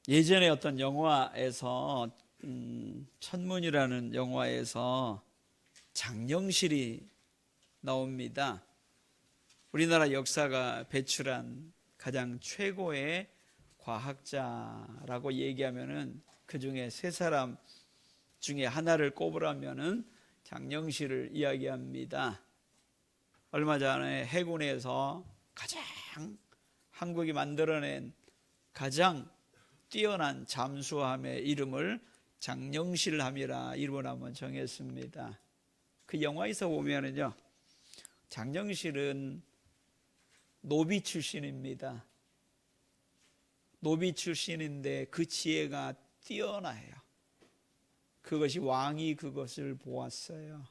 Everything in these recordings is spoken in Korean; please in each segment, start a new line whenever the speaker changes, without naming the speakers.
예전에 어떤 영화에서 천문이라는 영화에서 장영실이 나옵니다. 우리나라 역사가 배출한 가장 최고의 과학자라고 얘기하면은 그 중에 세 사람 중에 하나를 꼽으라면은 장영실을 이야기합니다. 얼마 전에 해군에서 가장 한국이 만들어낸 가장 뛰어난 잠수함의 이름을 장영실함이라 이름을 한번 정했습니다. 그 영화에서 보면은요, 장영실은 노비 출신입니다. 노비 출신인데 그 지혜가 뛰어나요. 그것이 왕이 그것을 보았어요.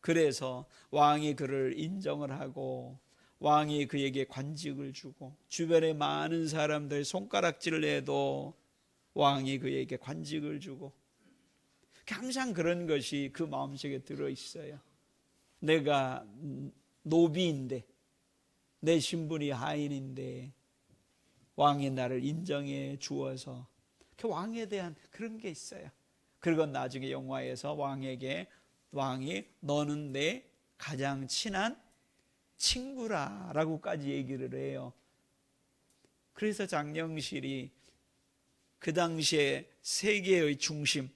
그래서 왕이 그를 인정을 하고 왕이 그에게 관직을 주고 주변에 많은 사람들 손가락질을 해도 왕이 그에게 관직을 주고 항상 그런 것이 그 마음속에 들어있어요. 내가 노비인데 내 신분이 하인인데 왕이 나를 인정해 주어서 그 왕에 대한 그런 게 있어요. 그리고 나중에 영화에서 왕이 너는 내 가장 친한 친구라라고까지 얘기를 해요. 그래서 장영실이 그 당시에 세계의 중심,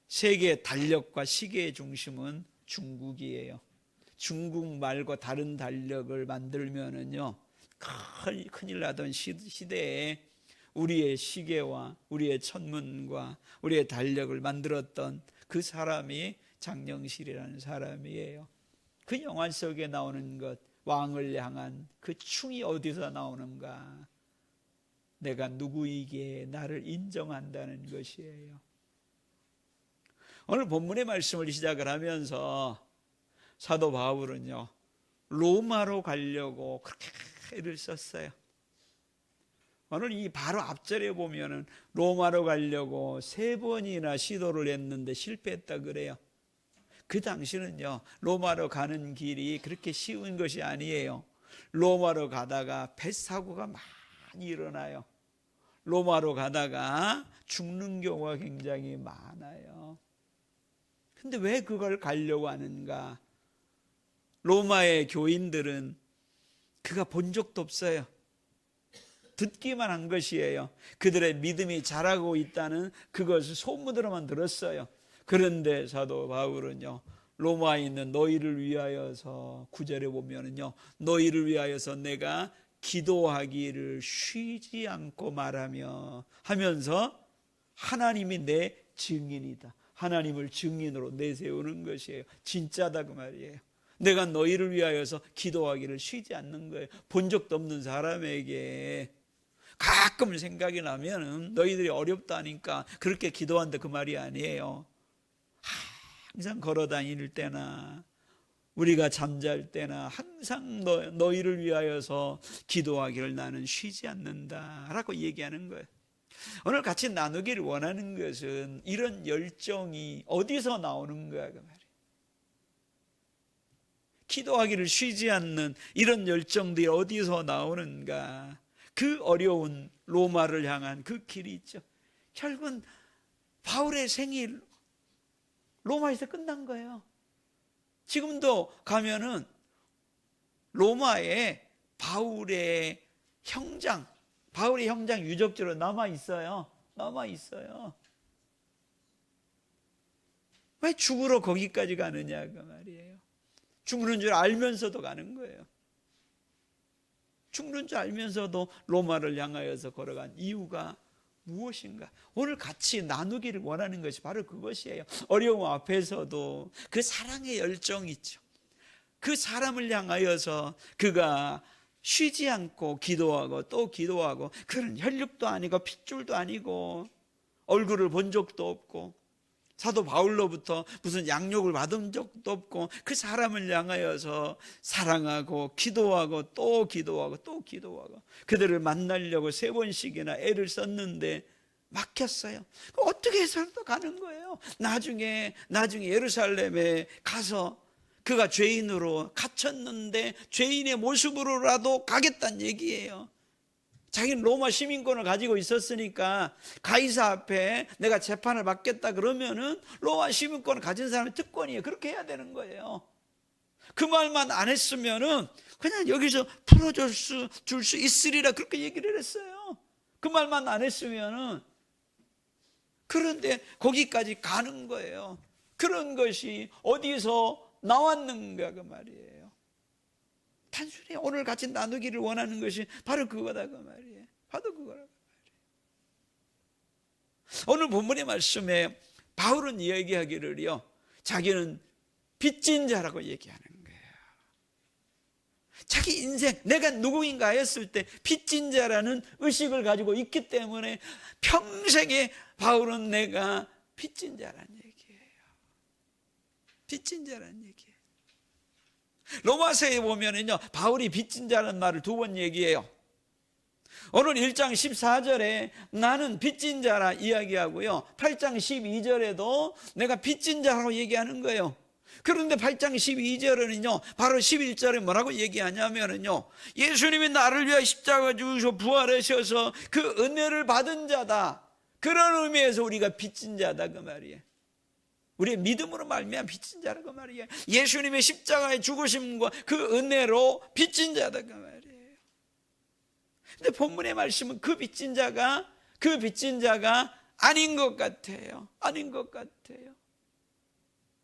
세계의 달력과 시계의 중심은 중국이에요. 중국 말고 다른 달력을 만들면은요, 큰일 나던 시대에 우리의 시계와 우리의 천문과 우리의 달력을 만들었던 그 사람이 장영실이라는 사람이에요. 그 영화 속에 나오는 것, 왕을 향한 그 충이 어디서 나오는가? 내가 누구이기에 나를 인정한다는 것이에요. 오늘 본문의 말씀을 시작을 하면서 사도 바울은요, 로마로 가려고 그렇게 애를 썼어요. 오늘 이 바로 앞절에 보면은 로마로 가려고 3번이나 시도를 했는데 실패했다 그래요. 그 당시는요, 로마로 가는 길이 그렇게 쉬운 것이 아니에요. 로마로 가다가 배사고가 많이 일어나요. 로마로 가다가 죽는 경우가 굉장히 많아요. 근데 왜 그걸 가려고 하는가? 로마의 교인들은 그가 본 적도 없어요. 듣기만 한 것이에요. 그들의 믿음이 자라고 있다는 그것을 소문으로만 들었어요. 그런데 사도 바울은요, 로마에 있는 너희를 위하여서 9절에 보면은요, 너희를 위하여서 내가 기도하기를 쉬지 않고 말하며 하면서 하나님이 내 증인이다. 하나님을 증인으로 내세우는 것이에요. 진짜다 그 말이에요. 내가 너희를 위하여서 기도하기를 쉬지 않는 거예요. 본 적도 없는 사람에게 가끔 생각이 나면은 너희들이 어렵다니까 그렇게 기도한다 그 말이 아니에요. 항상 걸어 다닐 때나 우리가 잠잘 때나 항상 너희를 위하여서 기도하기를 나는 쉬지 않는다라고 얘기하는 거예요. 오늘 같이 나누기를 원하는 것은 이런 열정이 어디서 나오는 거야 그 말이에요. 기도하기를 쉬지 않는 이런 열정들이 어디서 나오는가? 그 어려운 로마를 향한 그 길이 있죠. 결국은 바울의 생일 로마에서 끝난 거예요. 지금도 가면은 로마에 바울의 형장 유적지로 남아 있어요. 왜 죽으러 거기까지 가느냐 그 말이에요. 죽는 줄 알면서도 가는 거예요. 죽는 줄 알면서도 로마를 향하여서 걸어간 이유가 무엇인가? 오늘 같이 나누기를 원하는 것이 바로 그것이에요. 어려움 앞에서도 그 사랑의 열정이 있죠. 그 사람을 향하여서 그가 쉬지 않고 기도하고 또 기도하고, 그런 혈육도 아니고 핏줄도 아니고 얼굴을 본 적도 없고 사도 바울로부터 무슨 양육을 받은 적도 없고 그 사람을 향하여서 사랑하고 기도하고 또 기도하고 또 기도하고 그들을 만나려고 3번씩이나 애를 썼는데 막혔어요. 어떻게 해서라도 가는 거예요. 나중에 예루살렘에 가서 그가 죄인으로 갇혔는데 죄인의 모습으로라도 가겠다는 얘기예요. 자기는 로마 시민권을 가지고 있었으니까 가이사 앞에 내가 재판을 받겠다 그러면은 로마 시민권을 가진 사람의 특권이에요. 그렇게 해야 되는 거예요. 그 말만 안 했으면은 그냥 여기서 풀어줄 수 있으리라 그렇게 얘기를 했어요. 그 말만 안 했으면은. 그런데 거기까지 가는 거예요. 그런 것이 어디서 나왔는가 그 말이에요. 단순히 오늘 같이 나누기를 원하는 것이 바로 그거다 그 말이에요. 바로 그거라 그 말이에요. 오늘 본문의 말씀에 바울은 이야기하기를요, 자기는 빚진 자라고 얘기하는 거예요. 자기 인생 내가 누구인가 했을 때 빚진 자라는 의식을 가지고 있기 때문에 평생에 바울은 내가 빚진 자란 얘기예요. 빚진 자란 얘기예요. 로마서에 보면은요, 바울이 빚진 자라는 말을 2번 얘기해요. 오늘 1장 14절에 나는 빚진 자라 이야기하고요, 8장 12절에도 내가 빚진 자라고 얘기하는 거예요. 그런데 8장 12절에는요, 바로 11절에 뭐라고 얘기하냐면은요, 예수님이 나를 위하여 십자가 죽으셔 부활하셔서 그 은혜를 받은 자다. 그런 의미에서 우리가 빚진 자다 그 말이에요. 우리의 믿음으로 말미암아 빚진 자라 그 말이에요. 예수님의 십자가의 죽으심과 그 은혜로 빚진 자다 그 말이에요. 근데 본문의 말씀은 그 빚진 자가 아닌 것 같아요. 아닌 것 같아요.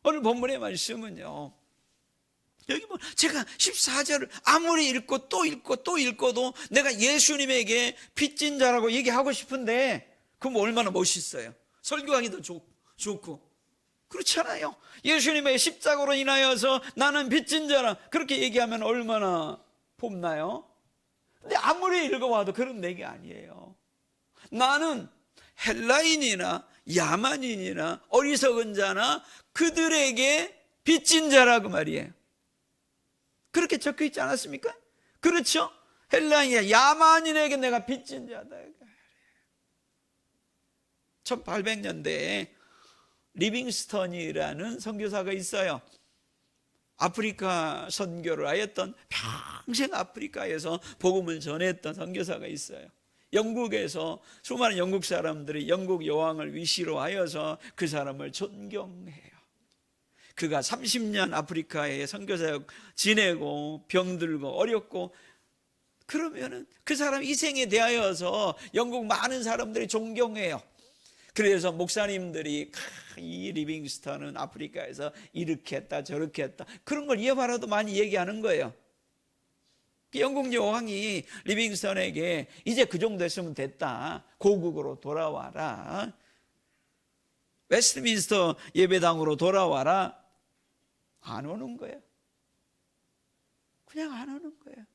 오늘 본문의 말씀은요, 여기 뭐 제가 14절을 아무리 읽고 또 읽고도 내가 예수님에게 빚진 자라고 얘기하고 싶은데 그럼 얼마나 멋있어요. 설교하기도 좋고 그렇잖아요. 예수님의 십자가로 인하여서 나는 빚진 자라 그렇게 얘기하면 얼마나 봄나요? 근데 아무리 읽어봐도 그런 얘기 아니에요. 나는 헬라인이나 야만인이나 어리석은 자나 그들에게 빚진 자라고 말이에요. 그렇게 적혀 있지 않았습니까? 그렇죠? 헬라인이나 야만인에게 내가 빚진 자다. 1800년대에 리빙스턴이라는 선교사가 있어요. 아프리카 선교를 하였던, 평생 아프리카에서 복음을 전했던 선교사가 있어요. 영국에서 수많은 영국 사람들이 영국 여왕을 위시로 하여서 그 사람을 존경해요. 그가 30년 아프리카에 선교사역 지내고 병들고 어렵고 그러면은 그 사람 희생에 대하여서 영국 많은 사람들이 존경해요. 그래서 목사님들이 이 리빙스턴은 아프리카에서 이렇게 했다 저렇게 했다 그런 걸 이어봐라도 많이 얘기하는 거예요. 영국 여왕이 리빙스턴에게 이제 그 정도 했으면 됐다, 고국으로 돌아와라, 웨스트민스터 예배당으로 돌아와라. 안 오는 거예요. 그냥 안 오는 거예요.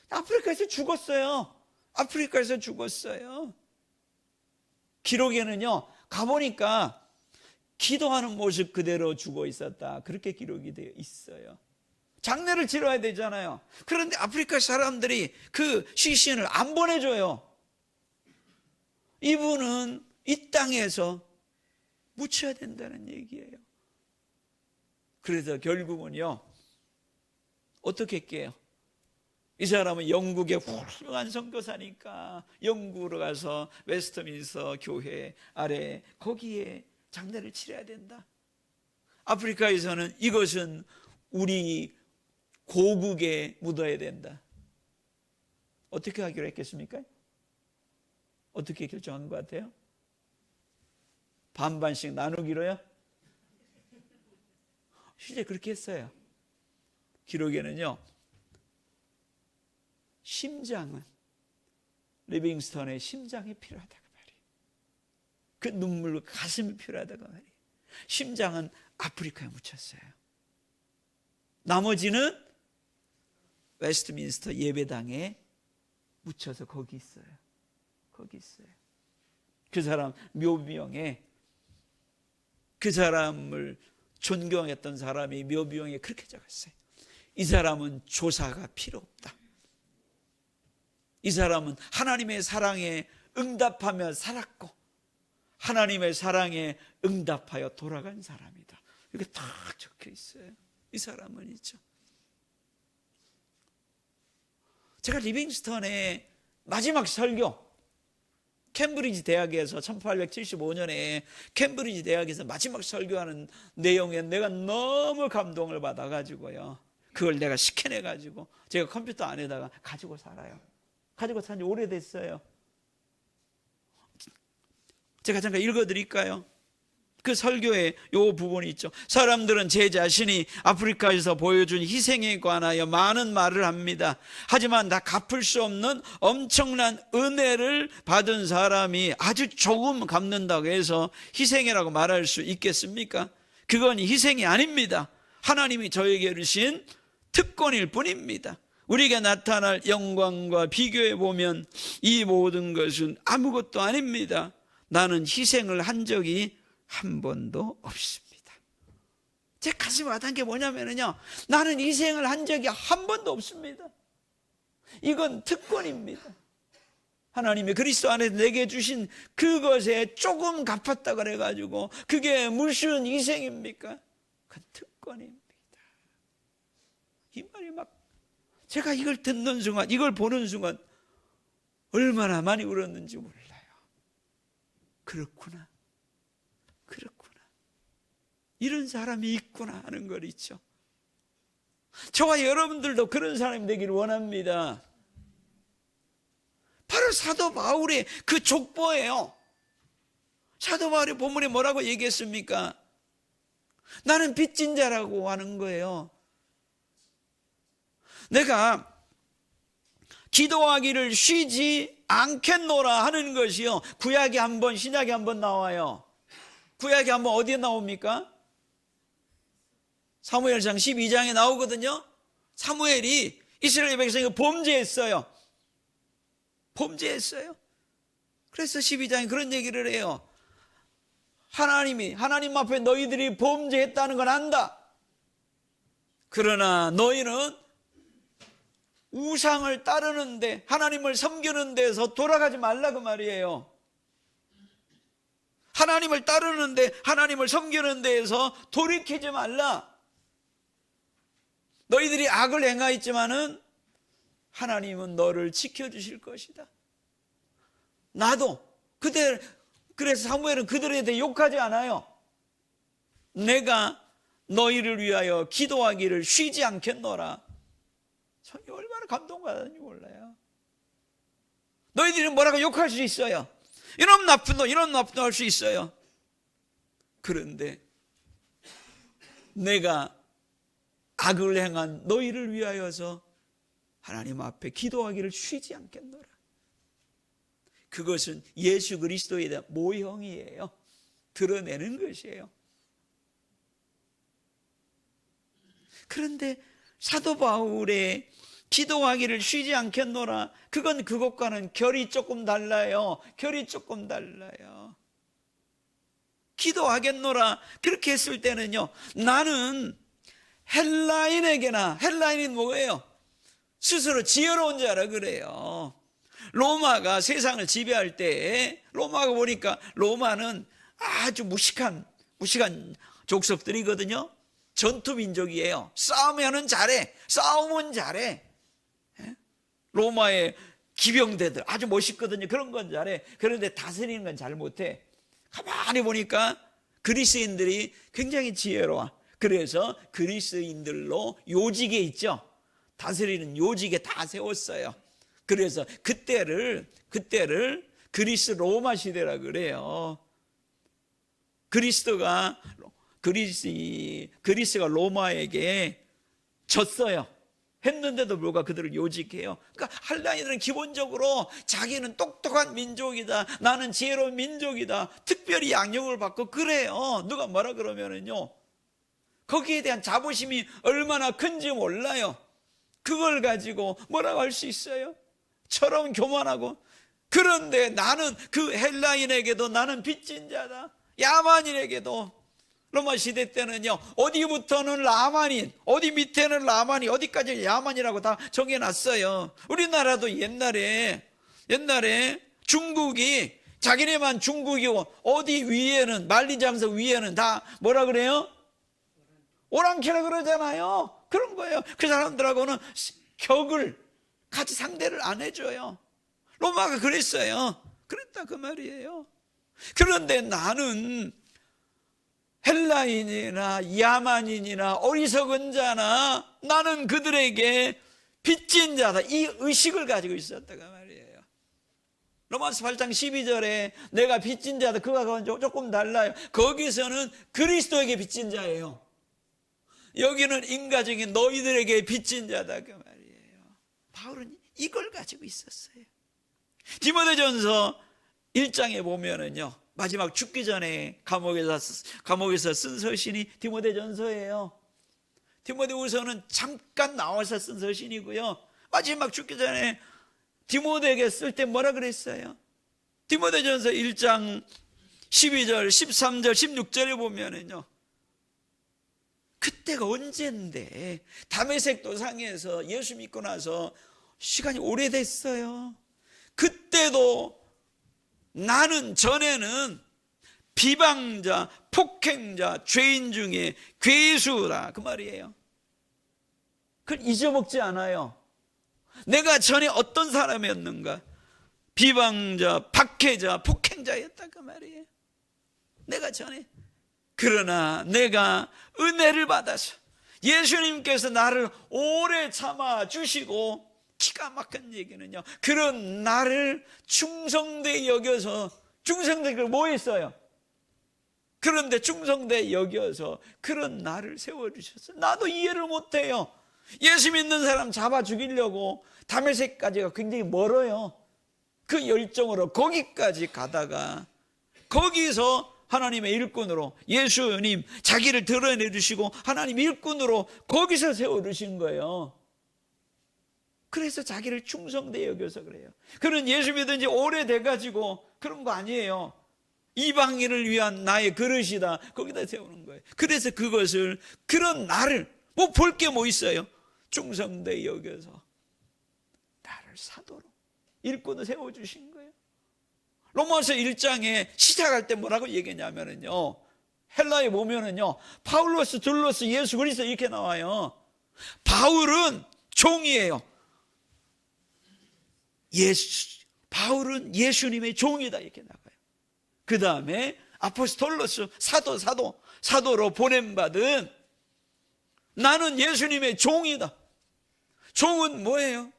아프리카에서 죽었어요. 아프리카에서 죽었어요. 기록에는요, 가보니까 기도하는 모습 그대로 죽어 있었다, 그렇게 기록이 되어 있어요. 장례를 치러야 되잖아요. 그런데 아프리카 사람들이 그 시신을 안 보내줘요. 이분은 이 땅에서 묻혀야 된다는 얘기예요. 그래서 결국은요, 어떻게 할게요? 이 사람은 영국의 훌륭한 선교사니까 영국으로 가서 웨스트민스터 교회 아래 거기에 장례를 치러야 된다. 아프리카에서는 이것은 우리 고국에 묻어야 된다. 어떻게 하기로 했겠습니까? 어떻게 결정한 것 같아요? 반반씩 나누기로요? 실제 그렇게 했어요. 기록에는요, 심장은 리빙스턴의 심장이 필요하다고 말이에요. 그 눈물과 가슴이 필요하다고 말이에요. 심장은 아프리카에 묻혔어요. 나머지는 웨스트민스터 예배당에 묻혀서 거기 있어요. 거기 있어요. 그 사람 묘비용에, 그 사람을 존경했던 사람이 묘비용에 그렇게 적었어요. 이 사람은 조사가 필요 없다. 이 사람은 하나님의 사랑에 응답하며 살았고 하나님의 사랑에 응답하여 돌아간 사람이다. 이렇게 딱 적혀 있어요. 이 사람은 있죠. 제가 리빙스턴의 마지막 설교, 캠브리지 대학에서 1875년에 캠브리지 대학에서 마지막 설교하는 내용에 내가 너무 감동을 받아가지고요, 그걸 내가 스캔해가지고 제가 컴퓨터 안에다가 가지고 살아요. 가지고 산 지 오래됐어요. 제가 잠깐 읽어드릴까요? 그 설교에 요 부분이 있죠. 사람들은 제 자신이 아프리카에서 보여준 희생에 관하여 많은 말을 합니다. 하지만 다 갚을 수 없는 엄청난 은혜를 받은 사람이 아주 조금 갚는다고 해서 희생이라고 말할 수 있겠습니까? 그건 희생이 아닙니다. 하나님이 저에게 주신 특권일 뿐입니다. 우리에게 나타날 영광과 비교해 보면 이 모든 것은 아무것도 아닙니다. 나는 희생을 한 적이 한 번도 없습니다. 제 가슴에 와닿은 게 뭐냐면요, 나는 희생을 한 적이 한 번도 없습니다. 이건 특권입니다. 하나님이 그리스도 안에 내게 주신 그것에 조금 갚았다 그래가지고 그게 무슨 희생입니까? 그건 특권입니다. 이 말이 막 제가 이걸 듣는 순간, 이걸 보는 순간 얼마나 많이 울었는지 몰라요. 그렇구나, 그렇구나, 이런 사람이 있구나 하는 걸 있죠. 저와 여러분들도 그런 사람이 되길 원합니다. 바로 사도 바울의 그 족보예요. 사도 바울의 본문에 뭐라고 얘기했습니까? 나는 빚진 자라고 하는 거예요. 내가 기도하기를 쉬지 않겠노라 하는 것이요, 구약에 한 번, 신약에 한 번 나와요. 구약에 한 번 어디에 나옵니까? 사무엘상 12장에 나오거든요. 사무엘이 이스라엘 백성이 범죄했어요. 범죄했어요. 그래서 12장에 그런 얘기를 해요. 하나님 앞에 너희들이 범죄했다는 건 안다. 그러나 너희는 우상을 따르는데, 하나님을 섬기는 데서 돌아가지 말라 그 말이에요. 하나님을 따르는데, 하나님을 섬기는 데에서 돌이키지 말라. 너희들이 악을 행하였지만은 하나님은 너를 지켜주실 것이다. 나도 그래서 사무엘은 그들에 대해 욕하지 않아요. 내가 너희를 위하여 기도하기를 쉬지 않겠노라. 저는 얼마나 감동받았는지 몰라요. 너희들은 뭐라고 욕할 수 있어요. 이놈 나쁜 놈, 이놈 나쁜 놈 할 수 있어요. 그런데 내가 악을 행한 너희를 위하여서 하나님 앞에 기도하기를 쉬지 않겠노라. 그것은 예수 그리스도에 대한 모형이에요. 드러내는 것이에요. 그런데 사도 바울의 기도하기를 쉬지 않겠노라, 그건 그것과는 결이 조금 달라요. 결이 조금 달라요. 기도하겠노라 그렇게 했을 때는요, 나는 헬라인에게나, 헬라인은 뭐예요? 스스로 지혜로운 자라 그래요. 로마가 세상을 지배할 때, 로마가 보니까 로마는 아주 무식한 족속들이거든요. 전투민족이에요. 싸우면은 잘해. 싸우면 잘해. 로마의 기병대들 아주 멋있거든요. 그런 건 잘해. 그런데 다스리는 건 잘 못해. 가만히 보니까 그리스인들이 굉장히 지혜로워. 그래서 그리스인들로 요직에 있죠. 다스리는 요직에 다 세웠어요. 그래서 그때를 그리스 로마 시대라 그래요. 그리스가 로마에게 졌어요. 했는데도 불구하고 그들을 요직해요. 그러니까 헬라인들은 기본적으로 자기는 똑똑한 민족이다, 나는 지혜로운 민족이다, 특별히 양용을 받고 그래요. 누가 뭐라 그러면은요, 거기에 대한 자부심이 얼마나 큰지 몰라요. 그걸 가지고 뭐라고 할 수 있어요? 처럼 교만하고. 그런데 나는 그 헬라인에게도 나는 빚진 자다. 야만인에게도 로마 시대 때는요, 어디부터는 라만인, 어디 밑에는 라만이, 어디까지 야만이라고 다 정해놨어요. 우리나라도 옛날에 중국이 자기네만 중국이고, 어디 위에는, 만리장성 위에는 다 뭐라 그래요? 오랑캐라 그러잖아요. 그런 거예요. 그 사람들하고는 격을 같이 상대를 안 해줘요. 로마가 그랬어요. 그랬다 그 말이에요. 그런데 나는 헬라인이나 야만인이나 어리석은 자나 나는 그들에게 빚진 자다, 이 의식을 가지고 있었다 그 말이에요. 로마서 8장 12절에 내가 빚진 자다, 그거하고는 조금 달라요. 거기서는 그리스도에게 빚진 자예요. 여기는 인간적인 너희들에게 빚진 자다 그 말이에요. 바울은 이걸 가지고 있었어요. 디모데전서 1장에 보면은요, 마지막 죽기 전에 감옥에서 쓴 서신이 디모데전서예요. 디모데후서는 잠깐 나와서 쓴 서신이고요, 마지막 죽기 전에 디모데에게 쓸 때 뭐라 그랬어요? 디모데전서 1장 12절, 13절, 16절에 보면은요, 그때가 언젠데 다메섹 도상에서 예수 믿고 나서 시간이 오래됐어요. 그때도 나는 전에는 비방자, 폭행자, 죄인 중에 괴수라 그 말이에요. 그걸 잊어먹지 않아요. 내가 전에 어떤 사람이었는가? 비방자, 박해자, 폭행자였다 그 말이에요. 내가 전에. 그러나 내가 은혜를 받아서 예수님께서 나를 오래 참아 주시고, 기가 막힌 얘기는요, 그런 나를 충성되이 여겨서, 충성되이 뭐 했어요? 그런데 충성되이 여겨서 그런 나를 세워주셨어요. 나도 이해를 못해요. 예수 믿는 사람 잡아 죽이려고 다메섹까지가 굉장히 멀어요. 그 열정으로 거기까지 가다가 거기서 하나님의 일꾼으로, 예수님 자기를 드러내 주시고 하나님 일꾼으로 거기서 세워주신 거예요. 그래서 자기를 충성되이 여겨서 그래요. 그는 예수 믿은 지 오래돼가지고 그런 거 아니에요. 이방인을 위한 나의 그릇이다, 거기다 세우는 거예요. 그래서 그것을, 그런 나를, 뭐 볼 게 뭐 있어요? 충성되이 여겨서 나를 사도로 일꾼으로 세워주신 거예요. 로마서 1장에 시작할 때 뭐라고 얘기했냐면요, 헬라에 보면은요, 파울로스, 둘로스, 예수 그리스도 이렇게 나와요. 바울은 종이에요. 바울은 예수님의 종이다 이렇게 나가요. 그 다음에 아포스톨로스, 사도로 보냄받은, 나는 예수님의 종이다. 종은 뭐예요?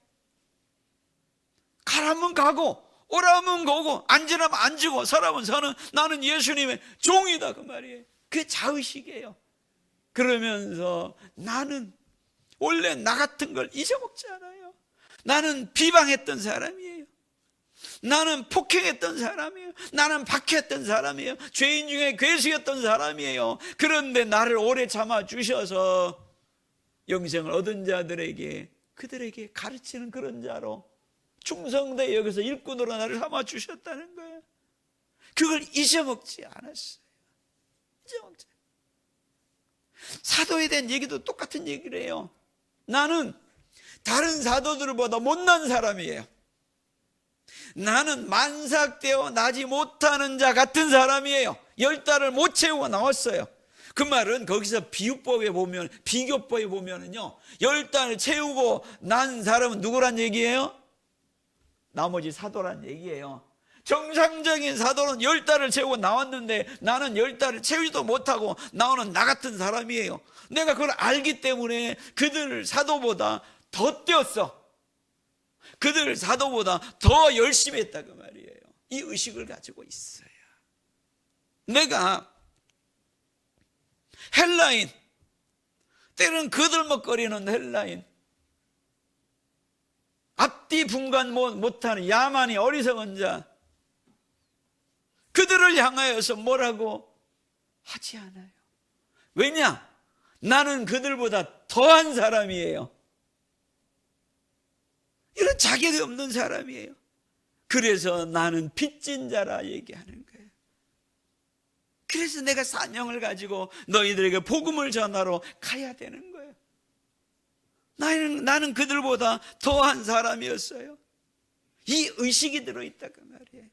가라면 가고 오라면 가고 앉으라면 앉고 서라면 서는, 나는 예수님의 종이다 그 말이에요. 그게 자의식이에요. 그러면서 나는 원래 나 같은 걸 잊어먹지 않아요. 나는 비방했던 사람이에요. 나는 폭행했던 사람이에요. 나는 박해했던 사람이에요. 죄인 중에 괴수였던 사람이에요. 그런데 나를 오래 참아 주셔서 영생을 얻은 자들에게, 그들에게 가르치는 그런 자로 충성되이 여기서 일꾼으로 나를 삼아 주셨다는 거예요. 그걸 잊어먹지 않았어요. 잊어먹지. 사도에 대한 얘기도 똑같은 얘기를 해요. 나는 다른 사도들보다 못난 사람이에요. 나는 만삭되어 나지 못하는 자 같은 사람이에요. 10달을 못 채우고 나왔어요. 그 말은 거기서 비유법에 보면, 비교법에 보면은요, 10달을 채우고 난 사람은 누구란 얘기예요? 나머지 사도란 얘기예요. 정상적인 사도는 10달을 채우고 나왔는데 나는 10달을 채우지도 못하고 나오는 나 같은 사람이에요. 내가 그걸 알기 때문에 그들 사도보다 더 뛰었어. 그들 사도보다 더 열심히 했다 그 말이에요. 이 의식을 가지고 있어요. 내가 헬라인, 때로는 그들먹거리는 헬라인, 앞뒤 분간 못하는 야만이, 어리석은 자, 그들을 향하여서 뭐라고 하지 않아요. 왜냐? 나는 그들보다 더한 사람이에요. 이런 자격이 없는 사람이에요. 그래서 나는 빚진 자라 얘기하는 거예요. 그래서 내가 사명을 가지고 너희들에게 복음을 전하러 가야 되는 거예요. 나는 그들보다 더한 사람이었어요. 이 의식이 들어있다 그 말이에요.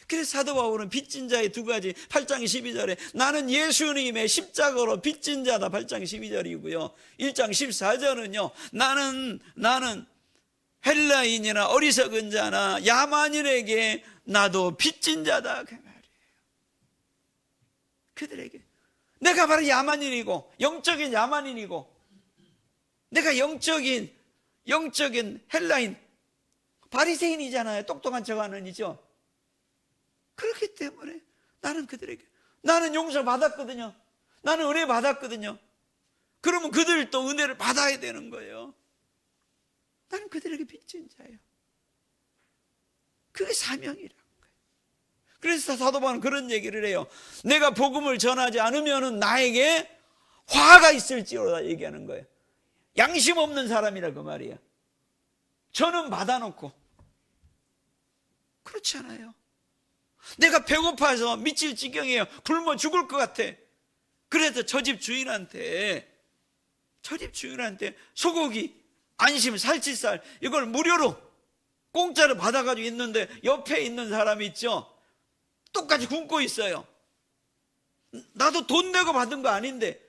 그래서 사도 바울은 빚진 자의 두 가지, 8장 12절에 나는 예수님의 십자가로 빚진 자다, 8장 12절이고요 1장 14절은요 나는 헬라인이나 어리석은 자나 야만인에게 나도 빚진 자다 그 말이에요. 그들에게 내가 바로 야만인이고 영적인 야만인이고 내가 영적인 헬라인 바리새인이잖아요. 똑똑한 척하는 이죠. 그렇기 때문에 나는 그들에게 나는 용서받았거든요. 나는 은혜 받았거든요. 그러면 그들도 은혜를 받아야 되는 거예요. 나는 그들에게 빚진 자예요. 그게 사명이라는 거예요. 그래서 사도 바울은 그런 얘기를 해요. 내가 복음을 전하지 않으면 나에게 화가 있을지로다 얘기하는 거예요. 양심 없는 사람이라 그 말이에요. 저는 받아놓고 그렇지 않아요. 내가 배고파서 미칠 지경이에요. 굶어 죽을 것 같아. 그래서 저 집 주인한테 소고기, 안심, 살치살 이걸 무료로 공짜로 받아가지고 있는데 옆에 있는 사람이 있죠. 똑같이 굶고 있어요. 나도 돈 내고 받은 거 아닌데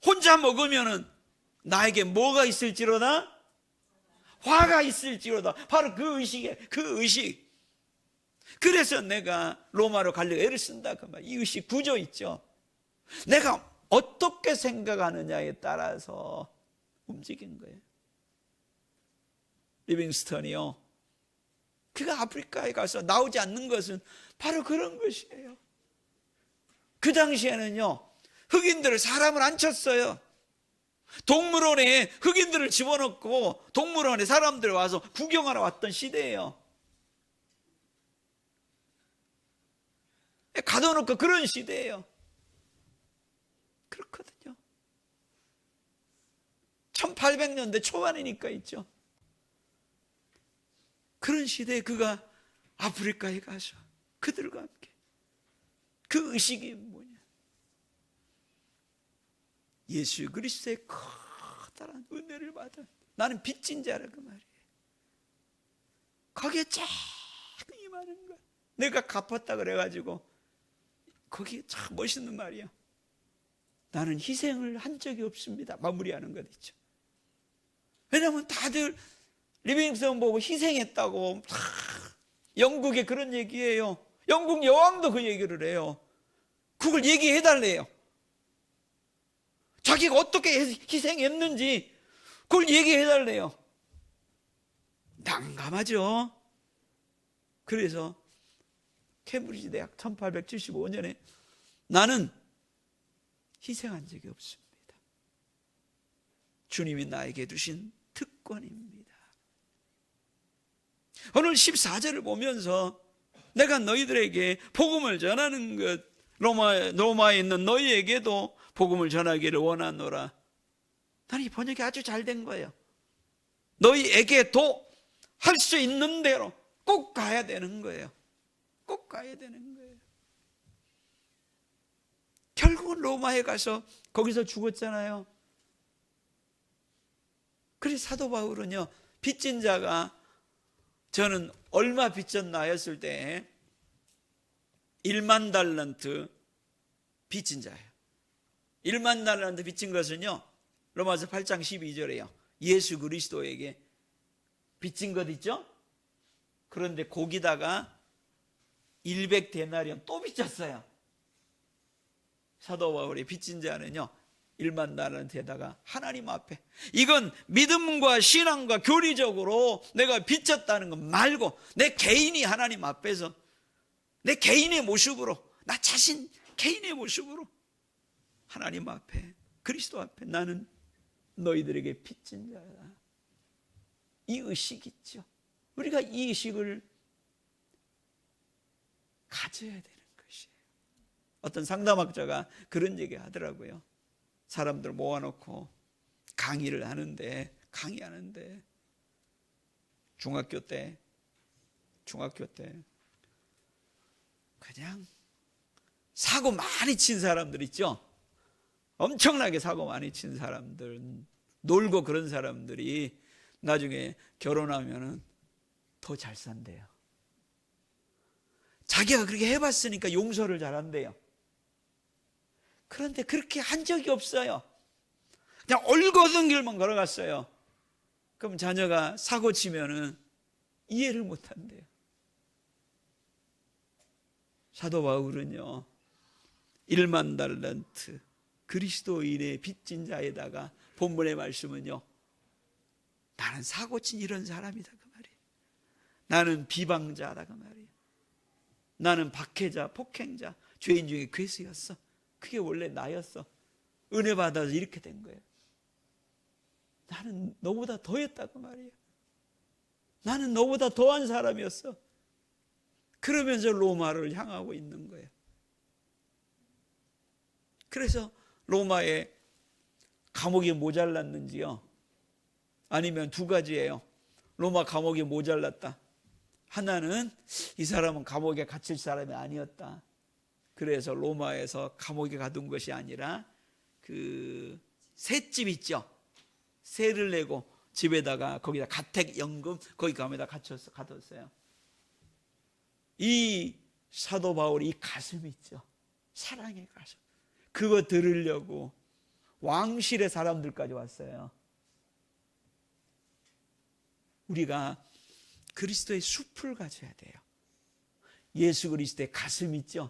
혼자 먹으면은 나에게 뭐가 있을지로다? 화가 있을지로다. 바로 그 의식이에요. 그 의식. 그래서 내가 로마로 가려고 애를 쓴다 그 말. 이 의식 구조 있죠. 내가 어떻게 생각하느냐에 따라서 움직인 거예요. 리빙스턴이요. 그가 아프리카에 가서 나오지 않는 것은 바로 그런 것이에요. 그 당시에는요, 흑인들을 사람을 안 쳤어요. 동물원에 흑인들을 집어넣고 동물원에 사람들 와서 구경하러 왔던 시대예요. 가둬놓고 그런 시대예요. 그렇거든요. 1800년대 초반이니까 있죠. 그런 시대에 그가 아프리카에 가서 그들과 함께 그 의식이 뭐냐? 예수 그리스도의 커다란 은혜를 받아 나는 빚진 자라 그 말이에요. 거기에 쫙 임하는 거야. 내가 갚았다 그래가지고 거기에 참 멋있는 말이야. 나는 희생을 한 적이 없습니다. 마무리하는 것 있죠. 왜냐하면 다들 리빙스턴 보고 희생했다고 영국에 그런 얘기예요. 영국 여왕도 그 얘기를 해요. 그걸 얘기해달래요. 자기가 어떻게 희생했는지 그걸 얘기해달래요. 난감하죠. 그래서 케임브리지 대학 1875년에 나는 희생한 적이 없습니다. 주님이 나에게 주신 특권입니다. 오늘 14절을 보면서 내가 너희들에게 복음을 전하는 것, 로마에 있는 너희에게도 복음을 전하기를 원하노라. 나는 이 번역이 아주 잘 된 거예요. 너희에게도 할 수 있는 대로 꼭 가야 되는 거예요. 꼭 가야 되는 거예요. 결국은 로마에 가서 거기서 죽었잖아요. 그래서 사도 바울은요, 빚진 자가 저는 얼마 빚졌나 했을 때 1만 달란트 빚진 자예요. 1만 달란트 빚진 것은요, 로마서 8장 12절에요. 예수 그리스도에게 빚진 것 있죠? 그런데 거기다가 100데나리온 또 빚졌어요. 사도 바울의 빚진 자는요, 1만 달란트에다가 하나님 앞에, 이건 믿음과 신앙과 교리적으로 내가 빚졌다는 것 말고 내 개인이 하나님 앞에서 내 개인의 모습으로, 나 자신 개인의 모습으로 하나님 앞에, 그리스도 앞에 나는 너희들에게 빚진 자다. 이 의식이 있죠. 우리가 이 의식을 가져야 되는 것이에요. 어떤 상담학자가 그런 얘기 하더라고요. 사람들 모아놓고 강의하는데 중학교 때 그냥 사고 많이 친 사람들 있죠. 엄청나게 사고 많이 친 사람들, 놀고 그런 사람들이 나중에 결혼하면은 더 잘 산대요. 자기가 그렇게 해봤으니까 용서를 잘한대요. 그런데 그렇게 한 적이 없어요. 그냥 올곧은 길만 걸어갔어요. 그럼 자녀가 사고 치면은 이해를 못 한대요. 사도 바울은요, 1만 달란트 그리스도인의 빚진 자에다가 본문의 말씀은요, 나는 사고 친 이런 사람이다 그 말이에요. 나는 비방자다 그 말이에요. 나는 박해자, 폭행자, 죄인 중에 괴수였어. 그게 원래 나였어. 은혜 받아서 이렇게 된 거예요. 나는 너보다 더했다고 말이에요. 나는 너보다 더한 사람이었어. 그러면서 로마를 향하고 있는 거예요. 그래서 로마에 감옥이 모자랐는지요? 아니면 두 가지예요. 로마 감옥이 모자랐다. 하나는 이 사람은 감옥에 갇힐 사람이 아니었다. 그래서 로마에서 감옥에 가둔 것이 아니라 그 셋집 있죠. 세를 내고 집에다가 거기다 가택연금 거기 감에다 가뒀어요. 이 사도 바울이 이 가슴 있죠. 사랑의 가슴. 그거 들으려고 왕실의 사람들까지 왔어요. 우리가 그리스도의 숲을 가져야 돼요. 예수 그리스도의 가슴 있죠.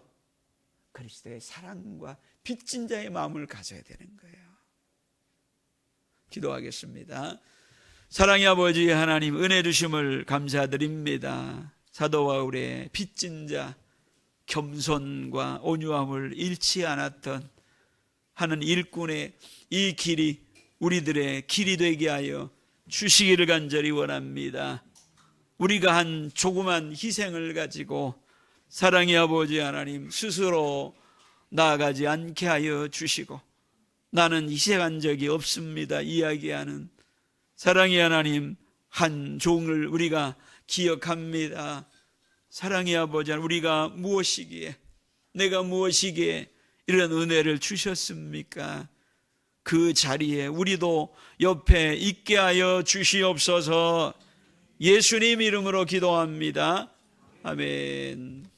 그리스도의 사랑과 빚진 자의 마음을 가져야 되는 거예요. 기도하겠습니다. 사랑의 아버지 하나님, 은혜 주심을 감사드립니다. 사도 바울의 빚진 자, 겸손과 온유함을 잃지 않았던 하는 일꾼의 이 길이 우리들의 길이 되게 하여 주시기를 간절히 원합니다. 우리가 한 조그만 희생을 가지고 사랑의 아버지 하나님 스스로 나아가지 않게 하여 주시고, 나는 희생한 적이 없습니다 이야기하는 사랑의 하나님 한 종을 우리가 기억합니다. 사랑의 아버지 하나님, 우리가 무엇이기에, 내가 무엇이기에 이런 은혜를 주셨습니까? 그 자리에 우리도 옆에 있게 하여 주시옵소서. 예수님 이름으로 기도합니다. 아멘.